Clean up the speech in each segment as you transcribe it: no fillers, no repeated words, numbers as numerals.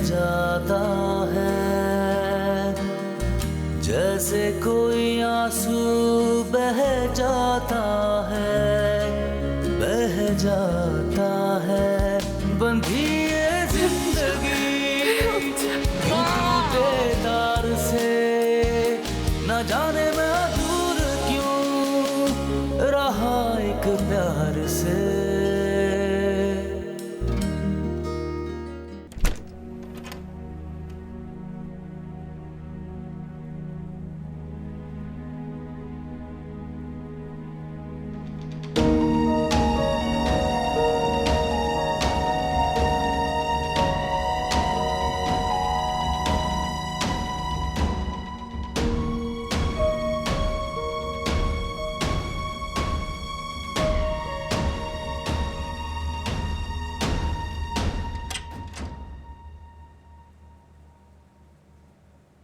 जाता है, जैसे कोई आंसू बह जाता है, बह जाता है। बंधी ये जिंदगी टूटे तार से, न जाने मैं दूर क्यों रहा एक प्यार से।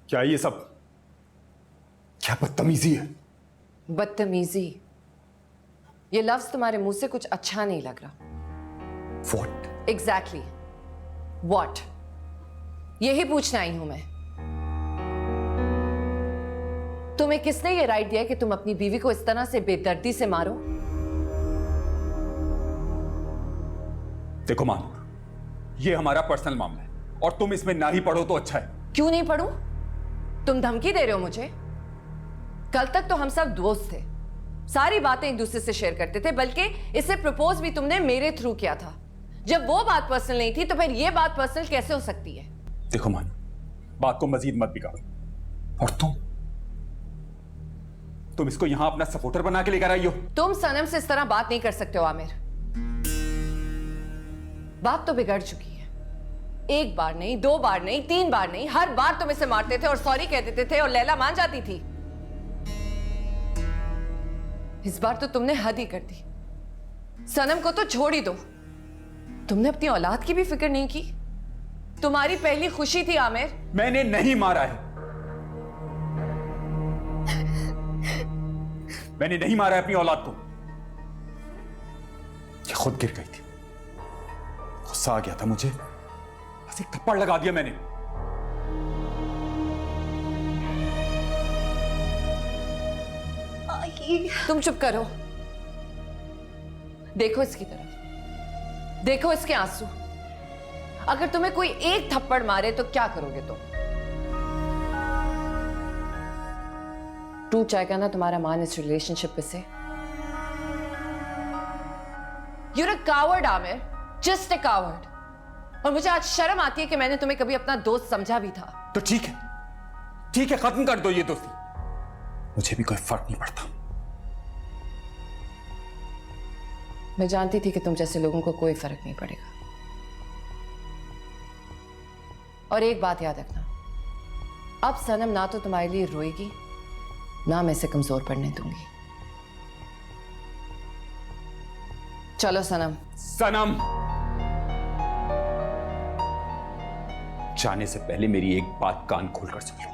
क्या ये सब, क्या बदतमीजी है? बदतमीजी? ये लफ्ज तुम्हारे मुंह से कुछ अच्छा नहीं लग रहा। What? Exactly. What? यही पूछने आई हूं मैं। तुम्हें किसने ये राइट दिया कि तुम अपनी बीवी को इस तरह से बेदर्दी से मारो? देखो मानूर, ये हमारा पर्सनल मामला है और तुम इसमें ना ही पढ़ो तो अच्छा है। क्यों नहीं पढ़ूं? तुम धमकी दे रहे हो मुझे? कल तक तो हम सब दोस्त थे, सारी बातें एक दूसरे से शेयर करते थे, बल्कि इसे प्रपोज भी तुमने मेरे थ्रू किया था। जब वो बात पर्सनल नहीं थी तो फिर ये बात पर्सनल कैसे हो सकती है? देखो मानूर, बात को मजीद मत बिगाड़ो। और तुम इसको यहां अपना सपोर्टर बना के लेकर आई हो। तुम सनम से इस तरह बात नहीं कर सकते हो आमिर। बात तो बिगड़ चुकी है। एक बार नहीं, दो बार नहीं, तीन बार नहीं, हर बार तुम इसे मारते थे और सॉरी कह देते थे और लैला मान जाती थी। इस बार तो तुमने हद ही कर दी। सनम को तो छोड़ ही दो। तुमने अपनी औलाद की भी फिक्र नहीं की। तुम्हारी पहली खुशी थी आमिर। मैंने नहीं मारा है, मैंने नहीं मारा है अपनी औलाद को। ये खुद गिर गई थी, गुस्सा आ गया था मुझे, बस एक थप्पड़ लगा दिया मैंने। तुम चुप करो। देखो इसकी तरफ, देखो इसके आंसू। अगर तुम्हें कोई एक थप्पड़ मारे तो क्या करोगे तुम? टूट जाएगा ना तुम्हारा मान इस रिलेशनशिप से। You're a coward, Aamir, just a coward। और मुझे आज शर्म आती है कि मैंने तुम्हें कभी अपना दोस्त समझा भी था। तो ठीक है, ठीक है, खत्म कर दो ये दोस्ती, मुझे भी कोई फर्क नहीं पड़ता। मैं जानती थी कि तुम जैसे लोगों को कोई फर्क नहीं पड़ेगा। और एक बात याद रखना, अब सनम ना तो तुम्हारे लिए रोएगी, ना मैं इसे कमजोर पड़ने दूंगी। चलो सनम। सनम, जाने से पहले मेरी एक बात कान खोलकर सुन लो।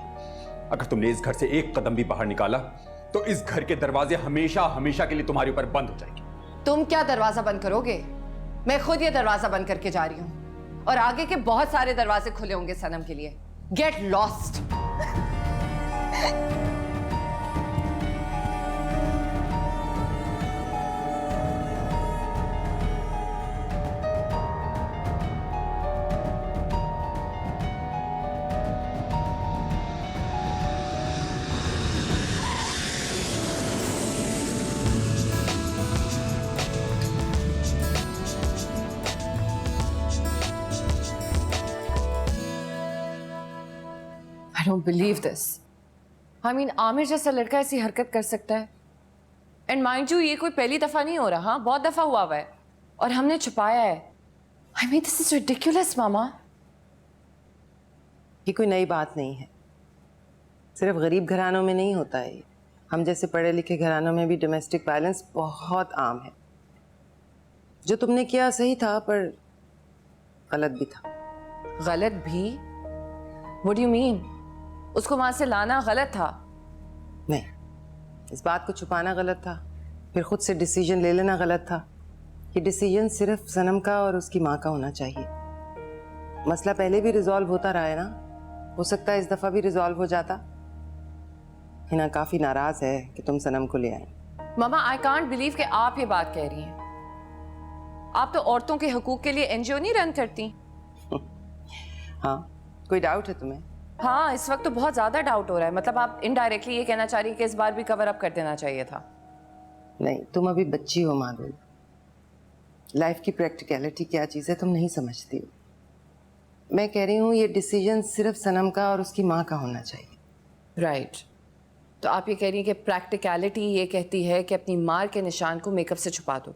अगर तुमने इस घर से एक कदम भी बाहर निकाला तो इस घर के दरवाजे हमेशा हमेशा के लिए तुम्हारे ऊपर बंद हो जाएंगे। तुम क्या दरवाजा बंद करोगे? मैं खुद ये दरवाजा बंद करके जा रही हूं और आगे के बहुत सारे दरवाजे खुले होंगे सनम के लिए। Get lost. I don't believe this. I mean, Aamir जैसा लड़का ऐसी हरकत कर सकता है? एंड माइंड यू, ये कोई पहली दफा नहीं हो रहा, हाँ, बहुत दफा हुआ है और हमने छुपाया है। I mean, this is ridiculous, मामा। ये कोई नई बात नहीं है, सिर्फ गरीब घरानों में नहीं होता है। हम जैसे पढ़े लिखे घरानों में भी डोमेस्टिक वायलेंस बहुत आम है। जो तुमने किया सही था, पर गलत भी था। गलत भी? What do you mean? उसको वहां से लाना गलत था? नहीं, इस बात को छुपाना गलत था, फिर खुद से डिसीजन ले लेना गलत था। ये डिसीजन सिर्फ सनम का और उसकी माँ का होना चाहिए। मसला पहले भी रिजॉल्व होता रहा है ना, हो सकता है इस दफा भी रिजॉल्व हो जाता। हिना काफी नाराज है कि तुम सनम को ले आए। मामा आई कांट बिलीव कि आप ये बात कह रही हैं। आप तो औरतों के हकूक के लिए एनजीओ नहीं रन करती। हाँ, कोई डाउट है तुम्हें? हाँ, इस वक्त तो बहुत ज्यादा डाउट हो रहा है। मतलब आप इनडायरेक्टली ये कहना चाह रही हैं कि इस बार भी कवर अप कर देना चाहिए था। नहीं, तुम अभी बच्ची हो माधुरी। लाइफ की प्रैक्टिकलिटी क्या चीज़ है तुम नहीं समझती हो। मैं कह रही हूँ ये डिसीजन सिर्फ सनम का और उसकी माँ का होना चाहिए। राइट। तो आप ये कह रही हैं कि प्रैक्टिकलिटी ये कहती है कि अपनी मार के निशान को मेकअप से छुपा दो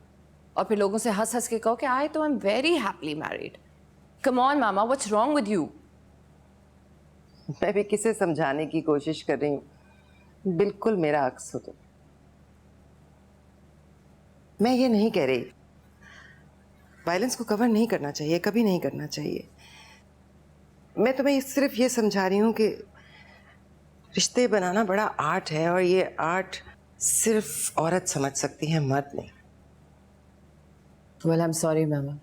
और फिर लोगों से हंस हंस के कहो कि आई तो I am very happily married. Come on mama, what's wrong with you? मैं भी किसे समझाने की कोशिश कर रही हूँ, बिल्कुल मेरा अक्स हो तुम। मैं ये नहीं कह रही वायलेंस को कवर नहीं करना चाहिए, कभी नहीं करना चाहिए। मैं तुम्हें सिर्फ ये समझा रही हूँ कि रिश्ते बनाना बड़ा आर्ट है और ये आर्ट सिर्फ औरत समझ सकती है, मर्द नहीं। वेल आई एम सॉरी मामा।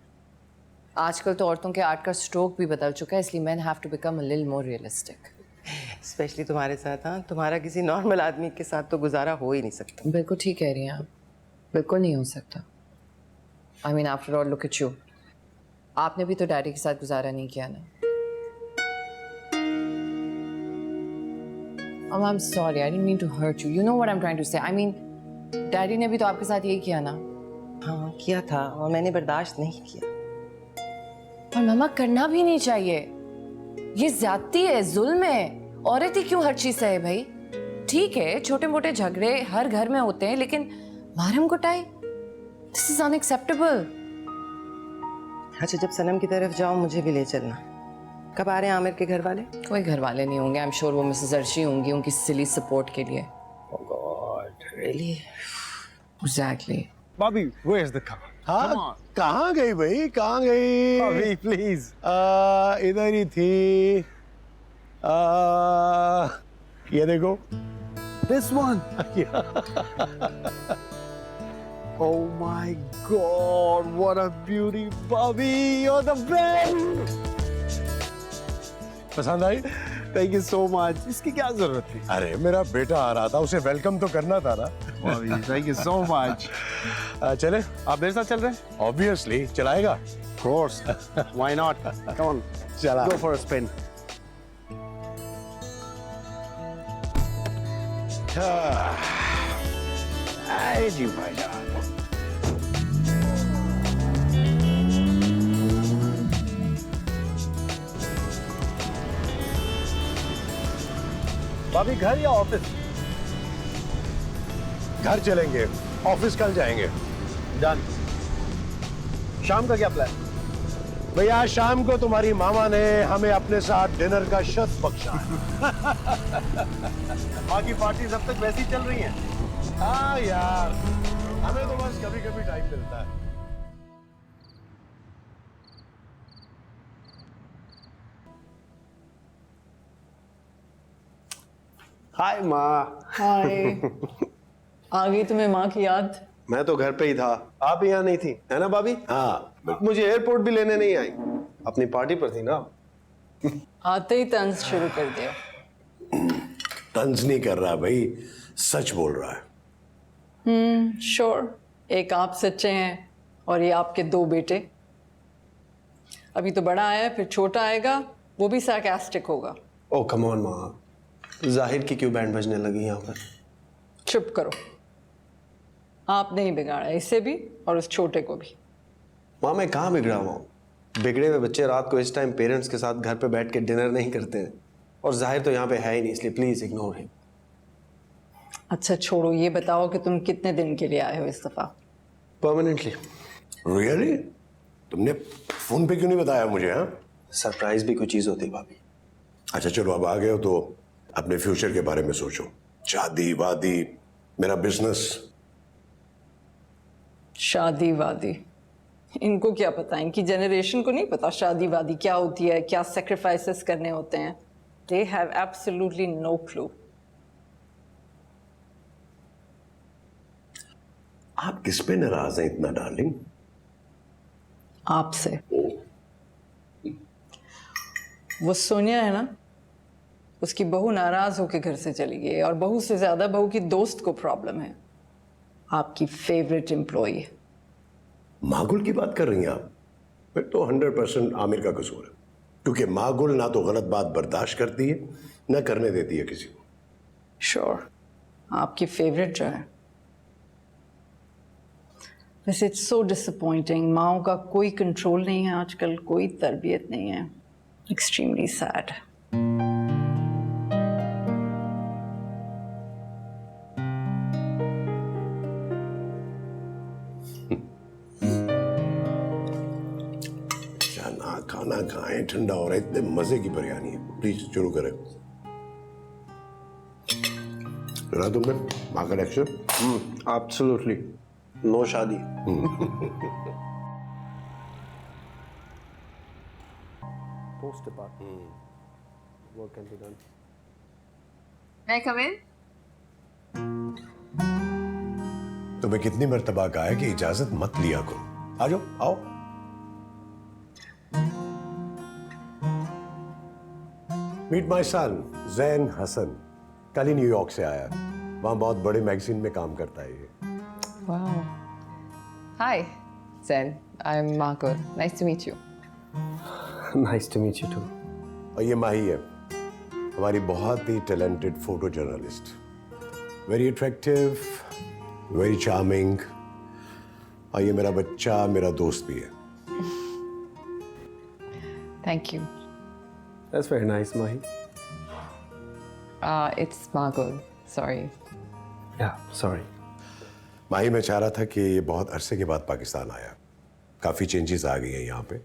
आजकल तो औरतों के आर्ट का स्ट्रोक भी बदल चुका है, इसलिए man have to become a little more realistic. Specially तुम्हारे साथ। हाँ, तुम्हारा किसी नॉर्मल आदमी के साथ तो गुजारा हो ही नहीं सकता। बिल्कुल ठीक कह रही हैं आप, बिल्कुल नहीं हो सकता। I mean after all look at you, आपने भी तो डैडी के साथ गुजारा नहीं किया ना। Oh, I'm sorry, I didn't mean to hurt you. You know what I'm trying to say. I mean, daddy ने भी तो आपके साथ यही किया ना। हाँ, किया था और मैंने बर्दाश्त नहीं किया। और मामा करना भी नहीं चाहिए, ये ज्यादती है, जुल्म है। औरत ही क्यों हर चीज सहे भाई? ठीक है, छोटे मोटे झगड़े हर घर में होते हैं, लेकिन मारम कुटाई, दिस इज अनएक्सेप्टेबल। अच्छा, जब सनम की तरफ जाओ मुझे भी ले चलना। कब आ रहे हैं आमिर के घर वाले? कोई घर वाले नहीं होंगे, आई एम श्योर वो मिसेस अर्शी होंगी उनकी सिली सपोर्ट के लिए। Oh God, really? Exactly. Bobby, where's the car? हाँ, कहाँ गई भाई, कहाँ गई? Bobby, please. इधर ही थी। ये देखो। This one. Oh my God, what a beauty, Bobby! You're the best. पसंद आई? Thank you so much. इसकी क्या जरूरत थी? अरे मेरा बेटा आ रहा था, उसे वेलकम तो करना था ना। Bobby, thank you so much. चले? आप मेरे साथ चल रहे हैं? Obviously, चलाएगा? Of course. Why not? Come on. चला। Go for a spin. आए जी भाईजान। Bobby, घर या ऑफिस? घर चलेंगे, ऑफिस कल जाएंगे। डन। शाम का क्या प्लान? भैया शाम को तुम्हारी मामा ने हमें अपने साथ डिनर का शर्त बख्शा है। बाकी पार्टीज अब तक वैसी चल रही हैं? हाँ यार, हमें तो बस कभी कभी टाइम मिलता है। हाय माँ। हाय। आ गई तुम्हें माँ की याद? मैं तो घर पे ही था, आप यहाँ नहीं थी, है ना भाभी? हाँ, मुझे एयरपोर्ट भी लेने नहीं आई, अपनी पार्टी पर थी ना। आते ही तंज शुरू कर दिया। तंज नहीं कर रहा भाई, सच बोल रहा है। श्योर, एक आप सच्चे हैं और ये आपके दो बेटे। अभी तो बड़ा आया है, फिर छोटा आएगा, वो भी सार्कास्टिक होगा। ओ कम ऑन माँ, जाहिर की क्यों बैंड बजने लगी यहाँ पर? चुप करो, आपने ही बिगाड़ा इसे भी और उस छोटे को भी। माँ मैं कहाँ बिगड़ा हुआ हूँ? बिगड़े हुए बच्चे रात को इस टाइम पेरेंट्स के साथ घर पे बैठ के डिनर नहीं करते हैं, और जाहिर तो यहाँ पे है ही नहीं, इसलिए प्लीज इग्नोर हिम। अच्छा छोड़ो, ये बताओ कि तुम कितने दिन के लिए आए हो इस दफा? परमानेंटली। रियली? तुमने फोन पे क्यों नहीं बताया मुझे? हाँ, सरप्राइज भी कोई चीज होती है भाभी। अच्छा चलो, अब आ गए हो तो अपने फ्यूचर के बारे में सोचो। शादी वादी, मेरा बिजनेस। शादी वादी, इनको क्या पता? इनकी जनरेशन को नहीं पता शादी वादी क्या होती है, क्या सेक्रीफाइसेस करने होते हैं। They have absolutely no clue. आप किस पे नाराज हैं इतना डार्लिंग? आपसे। वो सोनिया है ना, उसकी बहू नाराज होकर घर से चली गई और बहू से ज्यादा बहू की दोस्त को प्रॉब्लम है। आपकी फेवरेट एम्प्लॉई। मागुल की बात कर रही हैं आप? फिर तो 100% आमिर का कसूर है, क्योंकि मागुल ना तो गलत बात बर्दाश्त करती है ना करने देती है किसी को। श्योर, आपकी फेवरेट जो है। वैसे इट्स सो डिसअपॉइंटिंग, माओ का कोई कंट्रोल नहीं है आजकल, कोई तरबियत नहीं है। Extremely sad. जाना खाना खाएं, ठंडा हो रहा है, इतने मजे की बिरयानी है। प्लीज शुरू करें। सुना तुमने माँ का लेक्चर? एब्सोल्युटली नो शादी। Post department work can be done. May I come in? तुम्हें कितनी मर्तबा कहा है कि इजाजत मत लिया करो। आ जाओ, आओ। Meet my son Zan Hasan, कल ही न्यूयॉर्क से आया। वहां बहुत बड़े मैगजीन में काम करता है ये। Wow. Hi, Zen. I'm Margot. Nice to meet you. Nice to meet you too. और ये माही है, हमारी बहुत ही talented photo journalist, very attractive, very charming. और ये मेरा बच्चा, मेरा दोस्त भी है। Thank you. That's very nice Mahi. It's Margot. Sorry. या सॉरी। माही, मैं चाह रहा था कि ये बहुत अरसे के बाद पाकिस्तान आया, काफ़ी चेंजेस आ गई हैं यहाँ पे।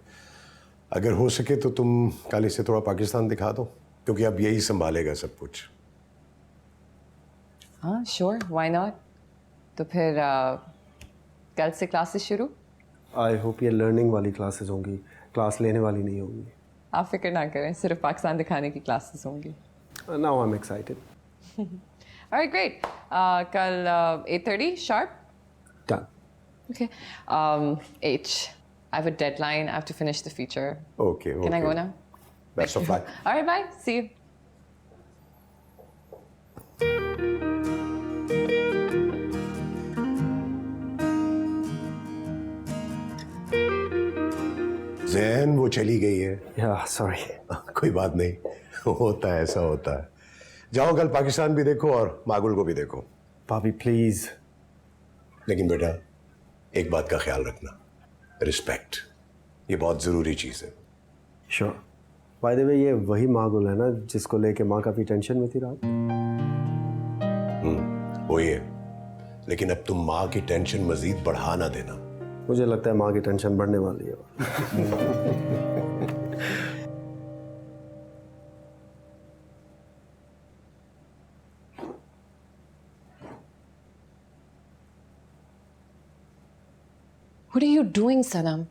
अगर हो सके तो तुम कल इसे थोड़ा पाकिस्तान दिखा दो, क्योंकि अब यही संभालेगा सब कुछ। हाँ, sure. Why not? तो फिर कल से क्लासेस शुरू? आई होप ये लर्निंग वाली क्लासेस होंगी, क्लास लेने वाली नहीं होंगी। आप फिक्र ना करें, सिर्फ पाकिस्तान दिखाने की क्लासेस होंगी। Now I am excited. Alright, great. कल 8:30 sharp. Done. Okay. H. I have a deadline. I have to finish the feature. Okay, Can I go now? Best of luck. All right, bye. See you. Jain वो चली गई है। या sorry. कोई बात नहीं, होता है, ऐसा होता है। जाओ कल पाकिस्तान भी देखो और मागुल को भी देखो। भाभी प्लीज। लेकिन बेटा एक बात का ख्याल रखना, रिस्पेक्ट, ये बहुत जरूरी चीज है। श्योर। बाय द वे ये वही मागुल है ना जिसको लेके माँ काफी टेंशन में थी रात? वही है, लेकिन अब तुम माँ की टेंशन मजीद बढ़ा ना देना। मुझे लगता है माँ की टेंशन बढ़ने वाली है। What are you doing, सनम?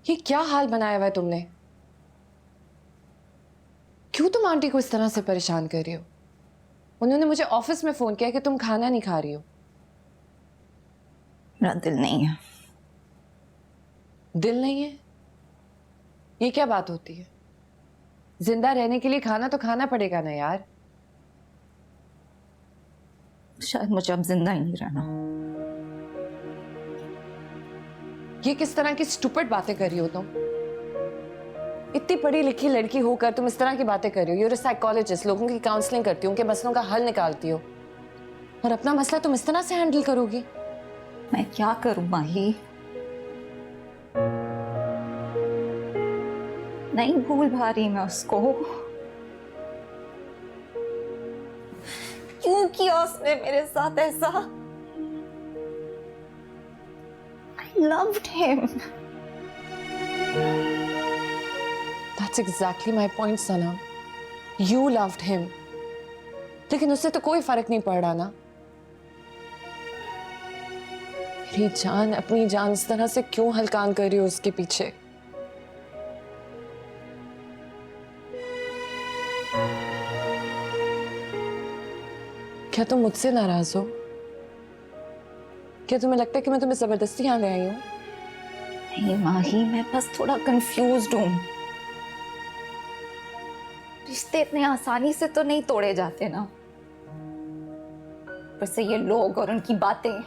ये क्या हाल बनाया हुआ है तुमने? क्यों तुम आंटी को इस तरह से परेशान कर रही हो? उन्होंने मुझे ऑफिस में फोन किया कि तुम खाना नहीं खा रही हो। मेरा दिल नहीं है। दिल नहीं है? ये क्या बात होती है? जिंदा रहने के लिए खाना तो खाना पड़ेगा ना यार। शायद मुझे अब जिंदा ही नहीं रहना। ये किस तरह की स्टूपिड बातें कर रही हो तुम? इतनी पढ़ी लिखी लड़की होकर तुम इस तरह की बातें कर रही हो। यूर अ साइकोलॉजिस्ट, लोगों की काउंसलिंग करती हो, उनके मसलों का हल निकालती हो, और अपना मसला तुम इस तरह से हैंडल करोगी? मैं क्या करूं माही? नहीं भूल पा रही मैं उसको। क्यों किया उसने मेरे साथ ऐसा? I loved him. That's exactly my point, Sana. You loved him. लेकिन उससे तो कोई फर्क नहीं पड़ रहा ना। मेरी जान, अपनी जान इस तरह से क्यों हलकान कर रही हो उसके पीछे? क्या तुम मुझसे नाराज हो? क्या तुम्हें लगता है कि मैं तुम्हें जबरदस्ती यहाँ ले आई हूँ? नहीं माही, मैं बस थोड़ा कंफ्यूज्ड हूँ। रिश्ते इतने आसानी से तो नहीं तोड़े जाते ना। वैसे ये लोग और उनकी बातें,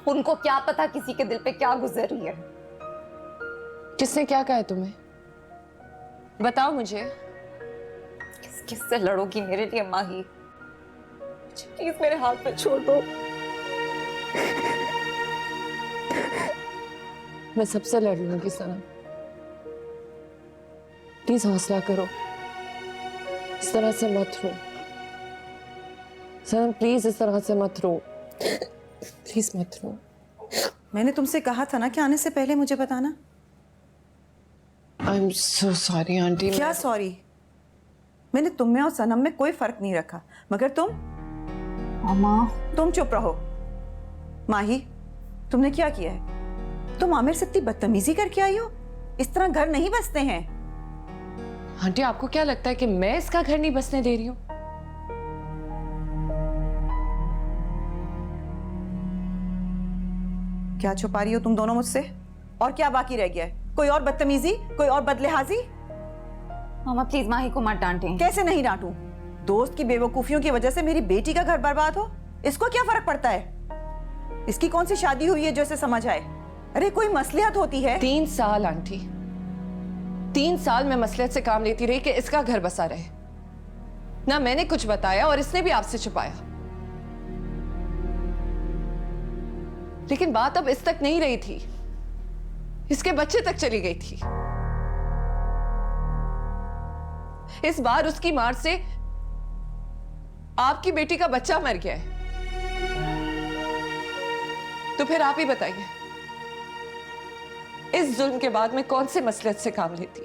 उनको क्या पता किसी के दिल पे क्या गुजर रही है। किसने क्या कहा है तुम्हें? बताओ मुझे। किससे लड़ोगी मेरे लिए माही? प्लीज मेरे हाथ पे छोड़ दो। मैं सबसे लड़ लूंगी सनम, प्लीज हौसला करो, इस तरह से मत रो सनम, प्लीज इस तरह से मत रो, प्लीज मत रो। मैंने तुमसे कहा था ना कि आने से पहले मुझे बताना। I am so sorry aunty. क्या सॉरी? मैंने तुम में और सनम में कोई फर्क नहीं रखा, मगर तुम चुप रहो। माही, तुमने क्या किया है? तुम आमिर से इतनी बदतमीजी करके आई हो? इस तरह घर नहीं बसते हैं। आंटी, आपको क्या लगता है कि मैं इसका घर नहीं बसने दे रही हूँ? क्या छुपा रही हो तुम दोनों मुझसे? और क्या बाकी रह गया है? कोई और बदतमीजी, कोई और बदलिहाजी? मामा प्लीज माही को मत डांटें। कैसे नहीं डांटूं? दोस्त की बेवकूफियों की वजह से मेरी बेटी का घर बर्बाद हो, इसको क्या फर्क पड़ता है? इसकी कौन सी शादी हुई है जो इसे समझ आए? अरे कोई मसलियत होती है। 3 साल आंटी, 3 साल में मसलियत से काम लेती रही कि इसका घर बसा रहे। ना मैंने कुछ बताया और इसने भी आपसे छुपाया। लेकिन बात अब इस तक नहीं रही थी, इसके बच्चे तक चली गई थी। इस बार उसकी मार से आपकी बेटी का बच्चा मर गया है। तो फिर आप ही बताइए, इस जुल्म के बाद मैं कौन से मसलियत से काम लेती?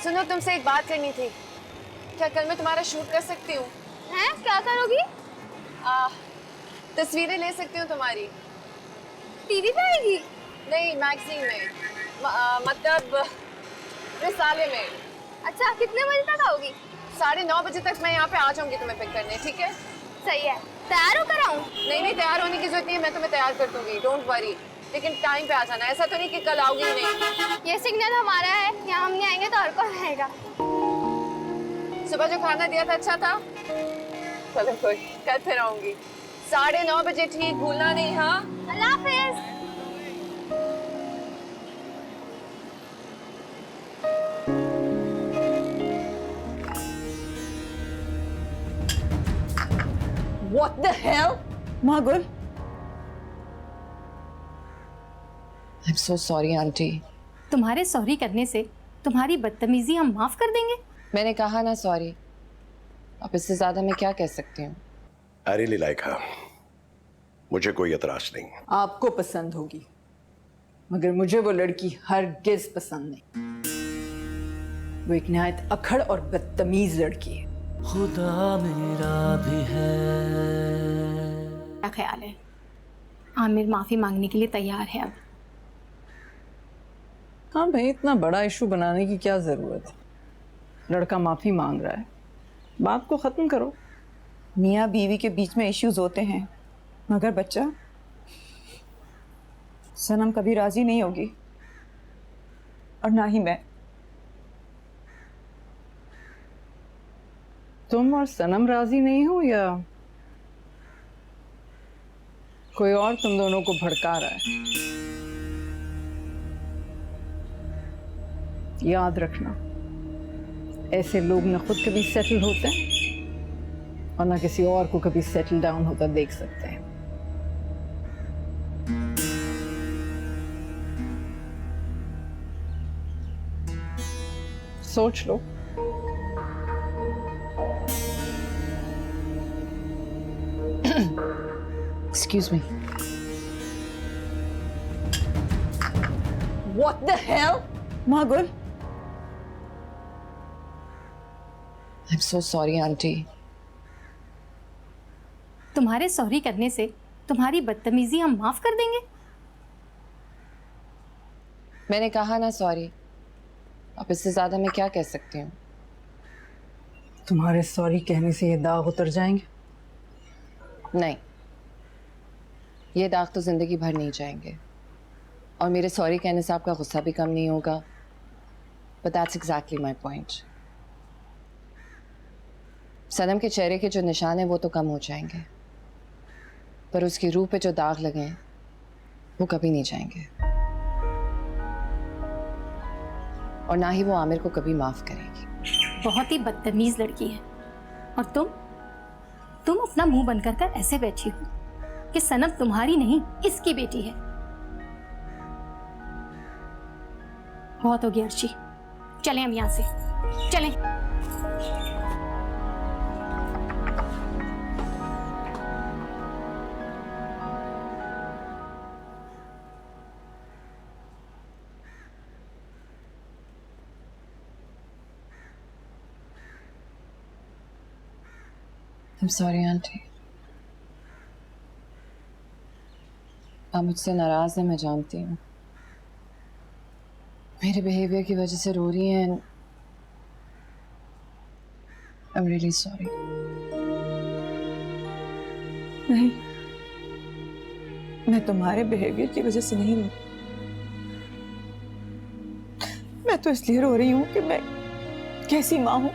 सुनो, तुमसे एक बात करनी थी। क्या कल मैं तुम्हारा शूट कर सकती हूँ? हैं? क्या करोगी? तस्वीरें ले सकती हूँ तुम्हारी। टीवी पे आएगी? नहीं, मैगजीन में, मतलब रिसाले में। अच्छा, कितने बजे तक आओगी? 9:30 बजे तक मैं यहाँ पे आ जाऊंगी तुम्हें पिक करने, ठीक है? सही है। तैयार हो कर आऊं? नहीं, तैयार होने की जरूरत नहीं है, मैं तुम्हें तैयार कर दूंगी, डोंट वरी। लेकिन टाइम पे आ जाना, ऐसा तो नहीं कि कल आओगी ही नहीं। ये सिग्नल हमारा है, यहाँ हम नहीं आएंगे तो और कौन आएगा? सुबह जो खाना दिया था अच्छा था? चलो कोई, कल फिर आऊंगी 9:30 बजे, ठीक? भूलना नहीं। हाँ, अल्लाह हाफिज। What the hell? मागुल, I'm so sorry aunty. तुम्हारे सॉरी करने से तुम्हारी बदतमीजी हम माफ कर देंगे? मैंने कहा ना सॉरी, अब इससे ज्यादा मैं क्या कह सकती हूँ? I really like her. मुझे कोई एतराज नहीं। आपको पसंद होगी, मगर मुझे वो लड़की हरगिज पसंद नहीं। वो एक नहायत अखड़ और बदतमीज लड़की है। खुदा मेरा भी है। क्या ख्याल है? आमिर माफी मांगने के लिए तैयार है अब? हाँ भाई, इतना बड़ा इशू बनाने की क्या जरूरत है? लड़का माफी मांग रहा है, बात को खत्म करो। मियाँ बीवी के बीच में इश्यूज होते हैं, मगर बच्चा, सनम कभी राजी नहीं होगी और ना ही मैं। तुम और सनम राजी नहीं हो या कोई और तुम दोनों को भड़का रहा है? याद रखना, ऐसे लोग न खुद कभी सेटल होते हैं और न किसी और को कभी सेटल डाउन होता देख सकते हैं। सोच लो। Excuse me. What the hell? मागुल, I am so sorry aunty. तुम्हारे सॉरी करने से तुम्हारी बदतमीजी हम माफ कर देंगे? मैंने कहा ना सॉरी, अब इससे ज्यादा मैं क्या कह सकती हूँ? तुम्हारे सॉरी कहने से ये दाग उतर जाएंगे? नहीं, ये दाग तो जिंदगी भर नहीं जाएंगे, और मेरे सॉरी कहने से आपका गुस्सा भी कम नहीं होगा। But that's exactly my point. Sanam के चेहरे के जो निशान हैं वो तो कम हो जाएंगे, पर उसकी रूह पे जो दाग लगे हैं वो कभी नहीं जाएंगे, और ना ही वो आमिर को कभी माफ करेगी। बहुत ही बदतमीज लड़की है। और तुम अपना मुंह बंद कर ऐसे बैठी हो कि सनम तुम्हारी नहीं इसकी बेटी है। बहुत हो गया अर्शी, चलें हम यहाँ से, चलें। I'm sorry aunty. आप मुझसे नाराज हैं, मैं जानती हूँ। मेरे बिहेवियर की वजह से रो रही हैं। I'm really sorry। नहीं, मैं तुम्हारे बिहेवियर की वजह से नहीं रो, मैं तो इसलिए रो रही हूं कि मैं कैसी मां हूं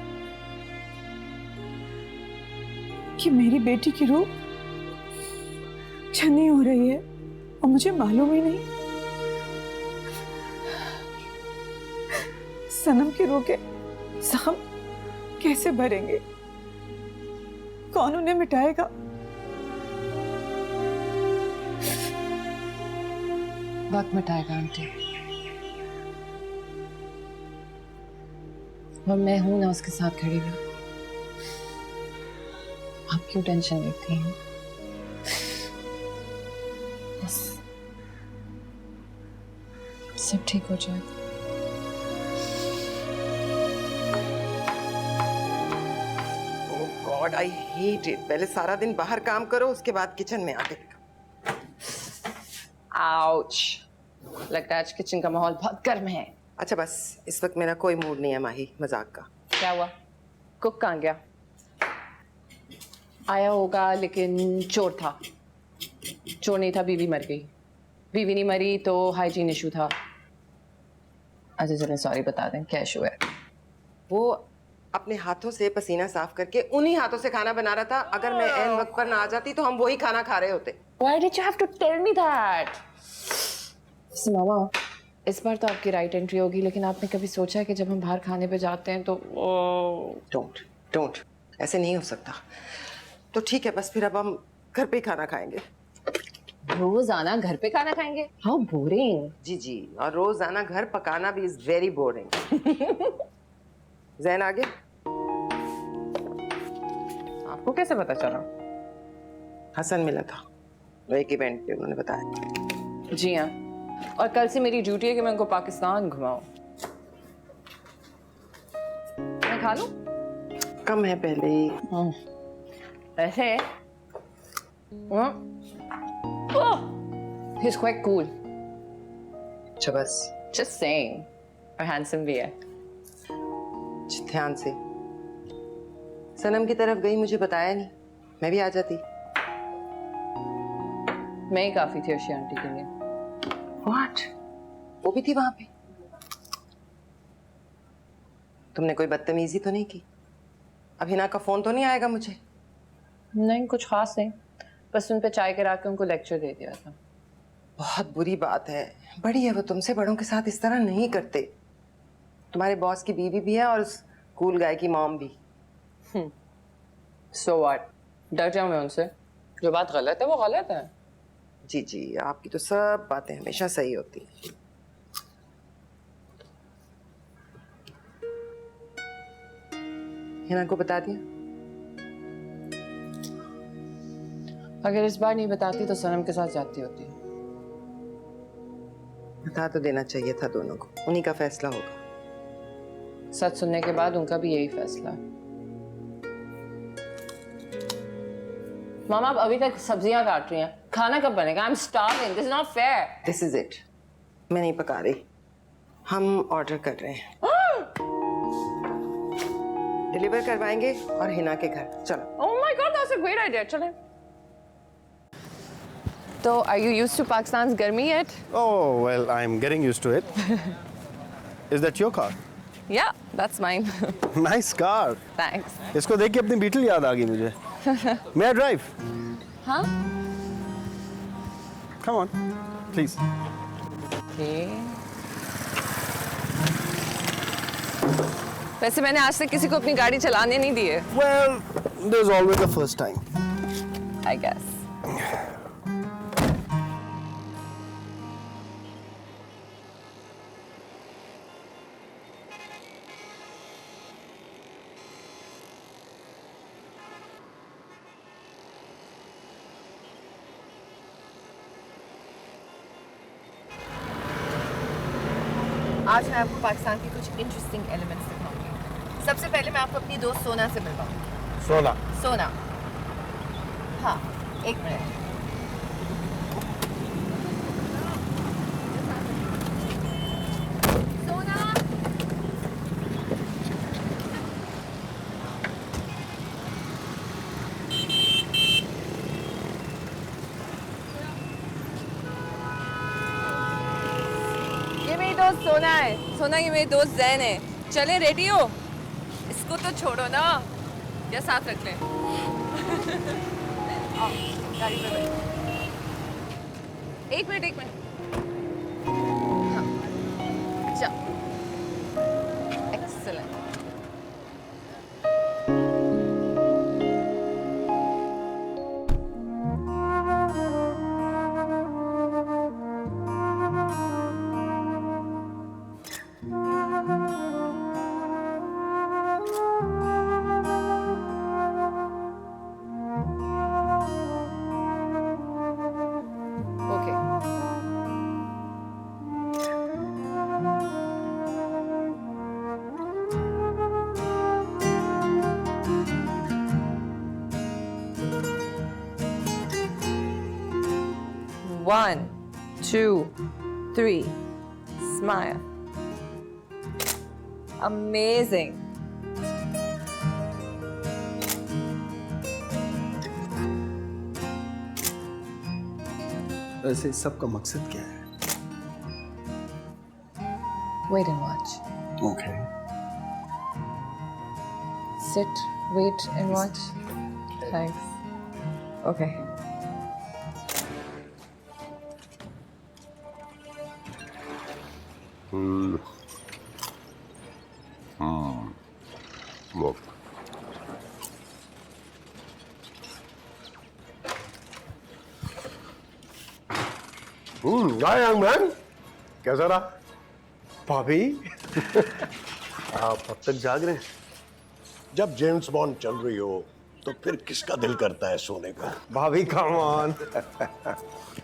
कि मेरी बेटी की रूह छनी हो रही है और मुझे मालूम ही नहीं। सनम की रूह के जख्म कैसे भरेंगे, कौन उन्हें मिटाएगा? वक्त मिटाएगा आंटी, और मैं हूं ना उसके साथ खड़ी हुई। आप क्यों टेंशन लेती हैं? बस सब ठीक हो जाएगा। ओह गॉड, आई हेट इट। पहले सारा दिन बाहर काम करो, उसके बाद किचन में आके आउच, लगता है आज किचन का माहौल बहुत गर्म है। अच्छा बस, इस वक्त मेरा कोई मूड नहीं है माही मजाक का। क्या हुआ? कुक कहाँ गया? आया होगा लेकिन चोर था। चोर नहीं था, बीवी मर गई। बीवी नहीं मरी तो हाइजीन इशू था। अच्छा चलें सॉरी बता दें क्या इशू है। वो अपने हाथों से पसीना साफ करके उन्हीं हाथों से खाना बना रहा था। अगर मैं ऐन वक्त पर ना आ जाती तो हम वही खाना खा रहे होते। Why did you have to tell me that? मामा, इस बार तो आपकी राइट एंट्री होगी, लेकिन आपने कभी सोचा है कि जब हम बाहर खाने पे जाते हैं तो डोंट ऐसे नहीं हो सकता। तो ठीक है, बस फिर अब हम घर पे ही खाना खाएंगे। रोज आना घर पे खाना खाएंगे? How boring. जी, और रोज आना घर पकाना भी इज वेरी बोरिंग। जैन आ गया? आपको कैसे पता चला? हसन मिला था, वो एक इवेंट पे, उन्होंने बताया। जी हाँ, और कल से मेरी ड्यूटी है कि मैं उनको पाकिस्तान घुमाऊं। मैं खा लूं? कम है पहले ही। ऐसे he's quite cool। अच्छा बस, just saying, और handsome भी है। ध्यान से। सनम की तरफ गई, मुझे बताया नहीं, मैं भी आ जाती। मैं ही काफी थी अर्शी आंटी के लिए। What? वो भी थी वहां पे? तुमने कोई बदतमीजी तो नहीं की? अब हिना का फोन तो नहीं आएगा मुझे? नहीं, कुछ खास नहीं, बस उन पे चाय करा के उनको लेक्चर दे दिया था। बहुत बुरी बात है, बड़ी है वो, तुमसे बड़ों के साथ इस तरह नहीं करते। तुम्हारे बॉस की बीवी भी है और उस कूल गाय की मॉम भी। So what? डर जाऊं मैं उनसे? जो बात गलत है वो गलत है। जी, आपकी तो सब बातें हमेशा सही होती हैं। हिना को बता दिया? अगर इस बार नहीं बताती तो सनम के साथ जाती होती। बता तो देना चाहिए था दोनों को, उन्हीं का फैसला होगा। सच सुनने के बाद उनका भी यही फैसला है। मामा आप अभी तक सब्जियां काट रही हैं, खाना कब बनेगा? I am starving, this is not fair. This is it. मैं नहीं पका रही, हम ऑर्डर कर रहे हैं। डिलीवर करवाएंगे और हिना के घर। चलो। Oh my God, that's a great idea. चलें। तो आर यू यूज्ड टू पाकिस्तान's गर्मी yet? Oh, well, I'm getting used to it. Is that your car? Yeah, that's mine. Nice car. Thanks. इसको देख के अपनी बीटल याद आ गई मुझे। May I drive? हाँ? Come on, please. Okay. वैसे मैंने आज तक किसी को अपनी गाड़ी चलाने नहीं दी है। Well, there's always a first time. I guess. आज मैं आपको पाकिस्तान के कुछ इंटरेस्टिंग एलिमेंट्स दिखाऊंगी। सबसे पहले मैं आपको अपनी दोस्त सोना से मिलवाऊंगी। सोना। हाँ, एक मिनट। सोना। ये मेरी दोस्त सोना है। सोना, ये मेरी दोस्त जैन है। चले, रेडी हो? इसको तो छोड़ो ना, या साथ रख लें। आओ, गाड़ी पे बैठो। एक मिनट। हाँ, चल। एक्सीलेंट। One, 2, 3. Smile. Amazing. वैसे इस सब का मकसद क्या है? Wait and watch. Okay. Sit, wait and watch. Thanks. Okay. Look. Hi, young man. कैसा रहा? भाभी, आप अब तक जाग रहे हैं? जब जेम्स बॉन्ड चल रही हो तो फिर किसका दिल करता है सोने का? भाभी, come on.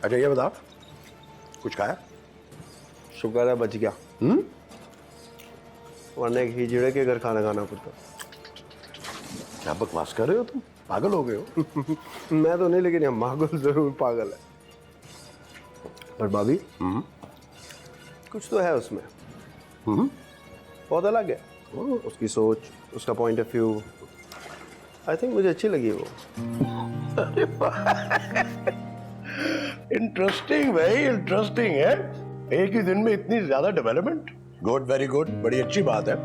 अच्छा ये बता, कुछ खाया? शुक्र है बच गया। वरना एक हिजड़े के घर खाना खाना पड़ता। क्या बकवास कर रहे हो तुम? पागल हो गए हो? मैं तो नहीं, लेकिन ये मागुल जरूर पागल है। पर भाभी, कुछ तो है उसमें। बहुत अलग है। उसकी सोच, उसका point of view, I think मुझे अच्छी लगी वो। इंटरेस्टिंग, वेरी इंटरेस्टिंग है। एक ही दिन में इतनी ज्यादा डेवलपमेंट। गुड, वेरी गुड, बड़ी अच्छी बात है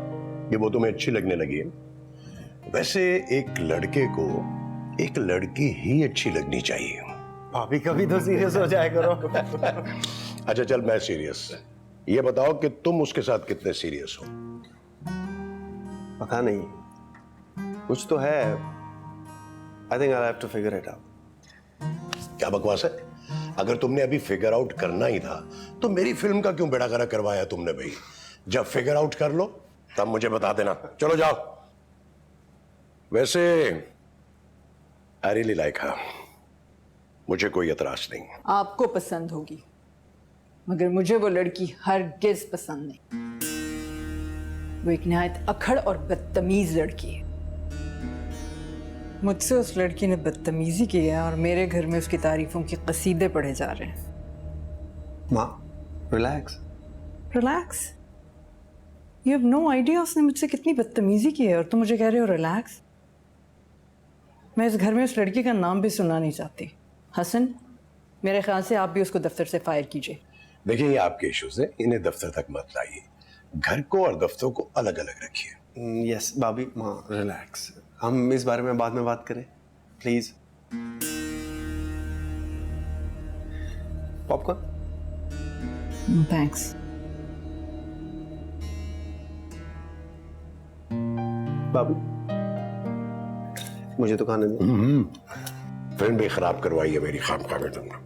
कि वो तुम्हें अच्छी लगने लगी है। वैसे एक लड़के को एक लड़की ही अच्छी लगनी चाहिए। भाभी कभी तो सीरियस हो जाया करो। अच्छा चल, मैं सीरियस। ये बताओ कि तुम उसके साथ कितने सीरियस हो? पता नहीं, कुछ तो है। I think I have to figure it out. क्या बकवास है? अगर तुमने अभी फिगर आउट करना ही था तो मेरी फिल्म का क्यों बेड़ा गर्क करवाया तुमने भाई? जब फिगर आउट कर लो तब मुझे बता देना। चलो जाओ। वैसे आई रियली लाइक हर, मुझे कोई एतराज नहीं। आपको पसंद होगी, मगर मुझे वो लड़की हरगिज पसंद नहीं। वो एक निहायत अखड़ और बदतमीज लड़की है। मुझसे उस लड़की ने बदतमीजी की है और मेरे घर में उसकी तारीफों की कसीदे पढ़े जा रहे हैं। माँ relax. Relax? You have no idea उसने मुझसे कितनी बदतमीजी की है और तुम मुझे कह रहे हो रिलैक्स? मैं इस घर में उस लड़की का नाम भी सुनना नहीं चाहती। हसन, मेरे ख्याल से आप भी उसको दफ्तर से फायर कीजिए। देखिए, ये आपके इश्यूज हैं, इन्हें दफ्तर तक मत लाइए। घर को और दफ्तर को अलग अलग रखिए। यस भाभी, माँ रिलैक्स। हम इस बारे में बाद में बात करें प्लीज। पॉपकॉर्न। थैंक्स। भाभी मुझे तो खाने दो। फिल्म भी खराब करवाई है मेरी खामखा में तुमने।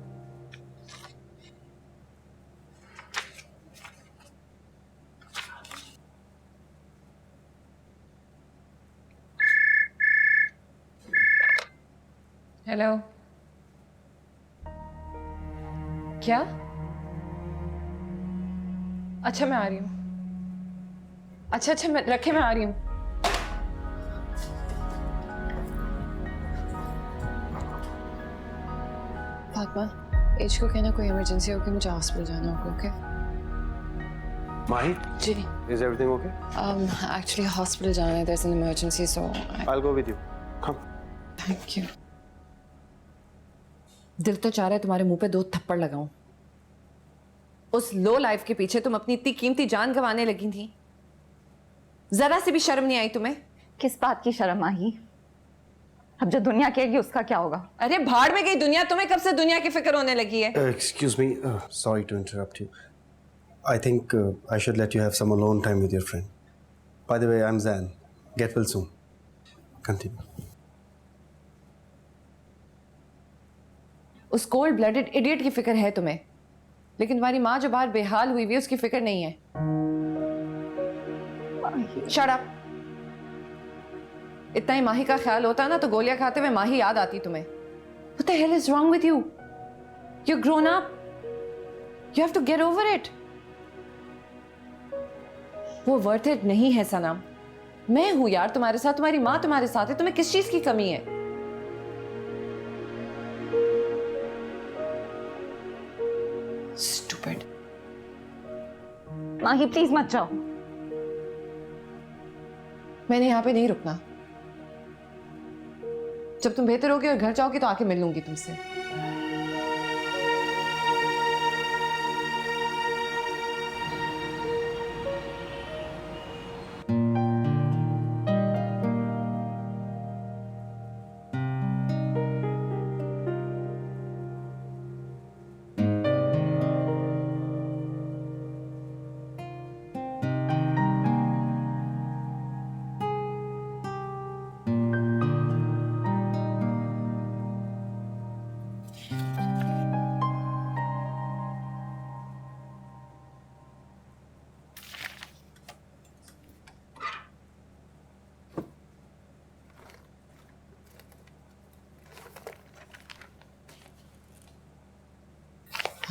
हेलो। क्या? अच्छा मैं आ रही हूँ। अच्छा मैं रखे, मैं आ रही हूँ। फातिमा, एज को कहना कोई इमरजेंसी होगी, मुझे हॉस्पिटल जाना होगा। Okay Mahi, ji. Is everything okay? Actually hospital जाना है, there is an emergency, so I will go with you. Come. Thank you. दिल तो चाह रहा है तुम्हारे मुंह पे 2 थप्पड़ लगाऊं। उस लो लाइफ के पीछे तुम अपनी इतनी कीमती जान गंवाने लगी थी, जरा सी भी शर्म नहीं आई तुम्हें? किस बात की शर्म आई? अब जो दुनिया कहेगी उसका क्या होगा? अरे भाड़ में गई दुनिया, तुम्हें कब से दुनिया की फिक्र होने लगी है? Excuse me, sorry to interrupt you. I think I should let you have some alone time with your friend. By the way, I am Zan. Get well soon. Continue. उस कोल्ड ब्लडेड इडियट की फिक्र है तुम्हें, लेकिन तुम्हारी माँ जो बाहर बेहाल हुई हुई है उसकी फिक्र नहीं है। Shut up. इतना ही माही का ख्याल होता ना तो गोलियां खाते हुए माही याद आती तुम्हें। What the hell is wrong with you? You're grown up. You have to get over it. वो वर्थ इट नहीं है सनम। मैं हूं यार तुम्हारे साथ, तुम्हारी माँ तुम्हारे साथ है, तुम्हें किस चीज की कमी है? Stupid. माही प्लीज मत जाओ। मैंने यहाँ पे नहीं रुकना। जब तुम बेहतर होगी और घर जाओगी तो आके मिल लूंगी तुमसे।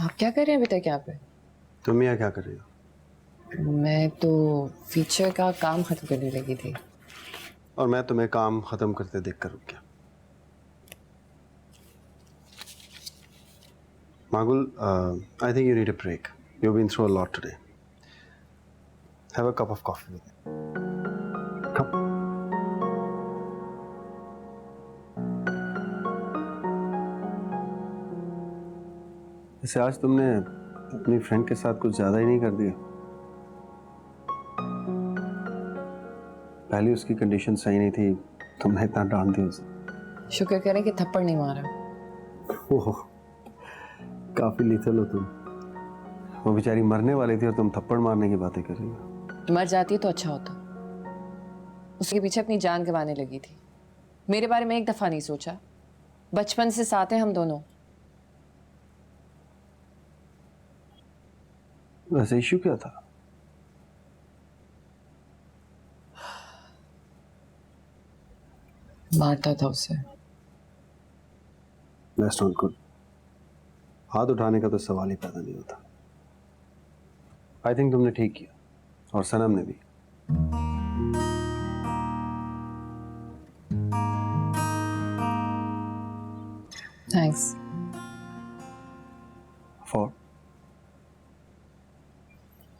आप क्या कर रहे हैं अभी तक यहाँ पे? तुम यहाँ क्या कर रही हो? मैं तो फीचर का काम खत्म करने लगी थी। और मैं तुम्हें काम खत्म करते देख कर रुक गया। Magul, I think you need a break. You've been through a lot today. Have a cup of coffee with me. Come. वैसे आज तुमने अपनी फ्रेंड के साथ कुछ ज्यादा ही नहीं कर दिया। पहले उसकी कंडीशन सही नहीं थी, तुमने इतना डांट दिया उसे। शुक्र करें कि थप्पड़ नहीं मारा। ओह, काफी लीथल हो तुम। वो बेचारी मरने वाली थी और तुम थप्पड़ मारने की बातें कर रही हो। मर जाती तो अच्छा होता। उसके पीछे अपनी जान गंवाने लगी थी। मेरे बारे में एक दफा नहीं सोचा। बचपन से साथ हैं हम दोनों। वैसे इश्यू क्या था? मारता था उसे। That's not good. हाथ उठाने का तो सवाल ही पैदा नहीं होता। आई थिंक तुमने ठीक किया, और सनम ने भी। थैंक्स। फॉर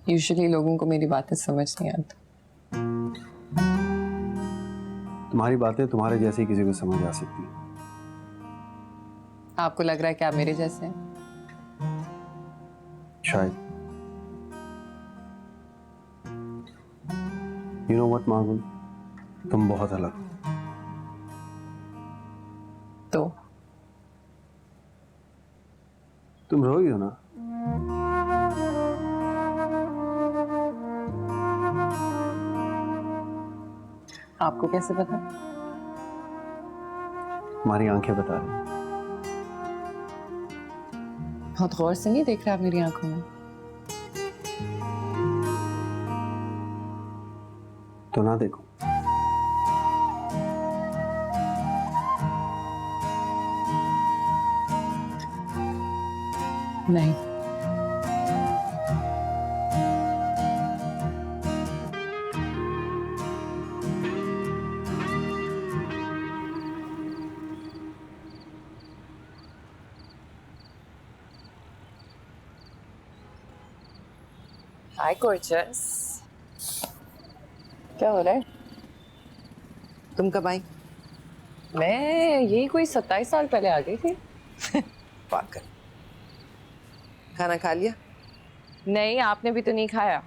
यूजुअली लोगों को मेरी बातें समझ नहीं आती। तुम्हारी बातें तुम्हारे जैसे ही किसी को समझ आ सकती है। आपको लग रहा है कि आप मेरे जैसे हैं? शायद। यू नो व्हाट मागुल, तुम बहुत अलग हो। तो तुम रोई हो ना? आपको कैसे पता? तुम्हारी आंखें बता रही हैं। बहुत गौर से नहीं देख रहे आप मेरी आंखों में। तो ना देखो। नहीं। हाय गॉर्जियस। क्या हो रहा है? तुम कब आई? मैं यही कोई 27 साल पहले आ गई थी। पागल। खाना खा लिया? नहीं, आपने भी तो नहीं खाया।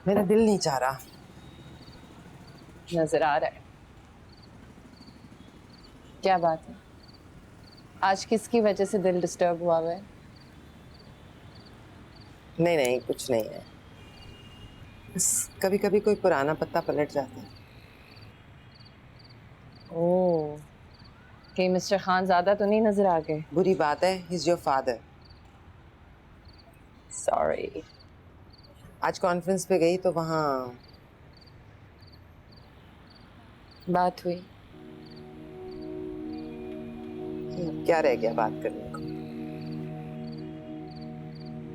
मेरा दिल नहीं चाह रहा। नजर आ रहा है। क्या बात है? आज किसकी वजह से दिल डिस्टर्ब हुआ है? नहीं नहीं, कुछ नहीं है। बस कभी कभी कोई पुराना पत्ता पलट जाता है। ओह, कि मिस्टर खान ज्यादा तो नहीं नजर आ गए? बुरी बात है, he is your father. Sorry. आज कॉन्फ्रेंस पे गई तो वहाँ बात हुई? क्या रह गया बात करने को?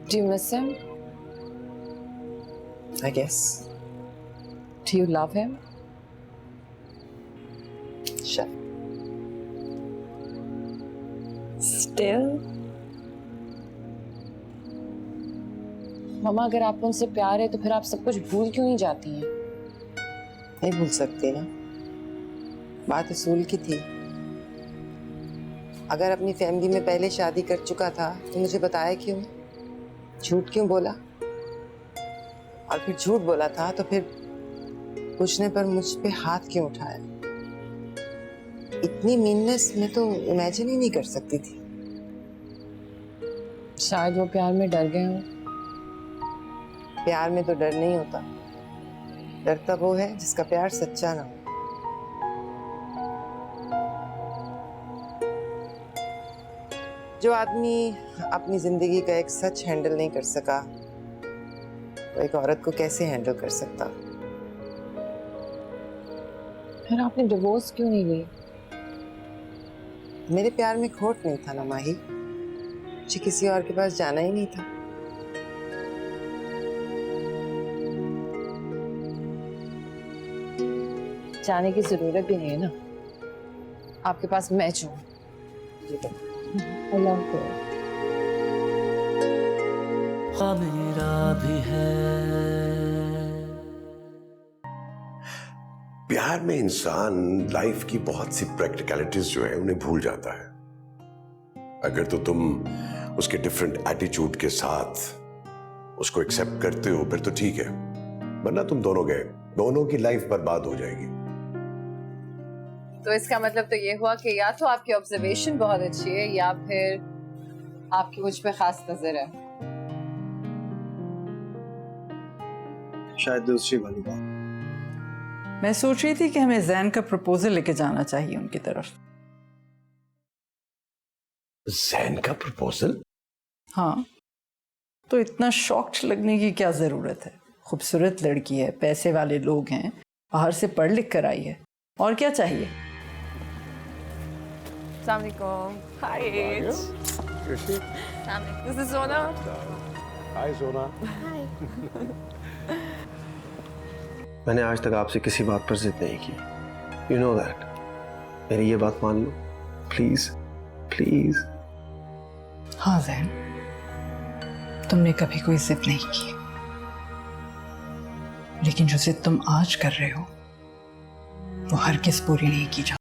Do you miss him? I guess. Do you love him? Sure. Still? मामा, अगर आपको उनसे प्यार है तो फिर आप सब कुछ भूल क्यों नहीं जाती हैं? नहीं भूल सकती ना। बात उसूल की थी। अगर अपनी फैमिली में पहले शादी कर चुका था तो मुझे बताया क्यों? झूठ क्यों बोला? और फिर झूठ बोला था तो फिर पूछने पर मुझ पे हाथ क्यों उठाया? इतनी मीननेस मैं तो इमेजिन ही नहीं कर सकती थी। शायद वो प्यार में डर गए हों। प्यार में तो डर नहीं होता। डरता वो है जिसका प्यार सच्चा ना हो। जो आदमी अपनी जिंदगी का एक सच हैंडल नहीं कर सका, वो एक औरत को कैसे हैंडल कर सकता? फिर आपने डिवोर्स क्यों नहीं ली? मेरे प्यार में खोट नहीं था ना माही। मुझे किसी और के पास जाना ही नहीं था। जाने की जरूरत भी नहीं है ना। आपके पास मैं हूं। अल्लाह को मेरा भी है। प्यार में इंसान लाइफ की बहुत सी प्रैक्टिकलिटीज जो है उन्हें भूल जाता है। अगर तो तुम उसके डिफरेंट एटीट्यूड के साथ उसको एक्सेप्ट करते हो फिर तो ठीक है, वरना तुम दोनों गए, दोनों की लाइफ बर्बाद हो जाएगी। तो इसका मतलब तो ये हुआ कि या तो आपकी ऑब्जर्वेशन बहुत अच्छी है या फिर आपकी मुझ पे खास नजर है। शायद दूसरी वाली बात। मैं सोच रही थी कि हमें जैन का प्रपोजल लेके जाना चाहिए उनकी तरफ। जैन का प्रपोजल? हाँ, तो इतना शॉक्ड लगने की क्या जरूरत है? खूबसूरत लड़की है, पैसे वाले लोग हैं, बाहर से पढ़ लिख कर आई है, और क्या चाहिए? अस्सलाम वालेकुम। Hi as. दिस इज सोना। हाय सोना। मैंने आज तक आपसे किसी बात पर जिद नहीं की। You know that. मेरी ये बात मान लो प्लीज। प्लीज। हाँ जैन, तुमने कभी कोई जिद नहीं की, लेकिन जो जिद तुम आज कर रहे हो वो हरगिज़ पूरी नहीं की जा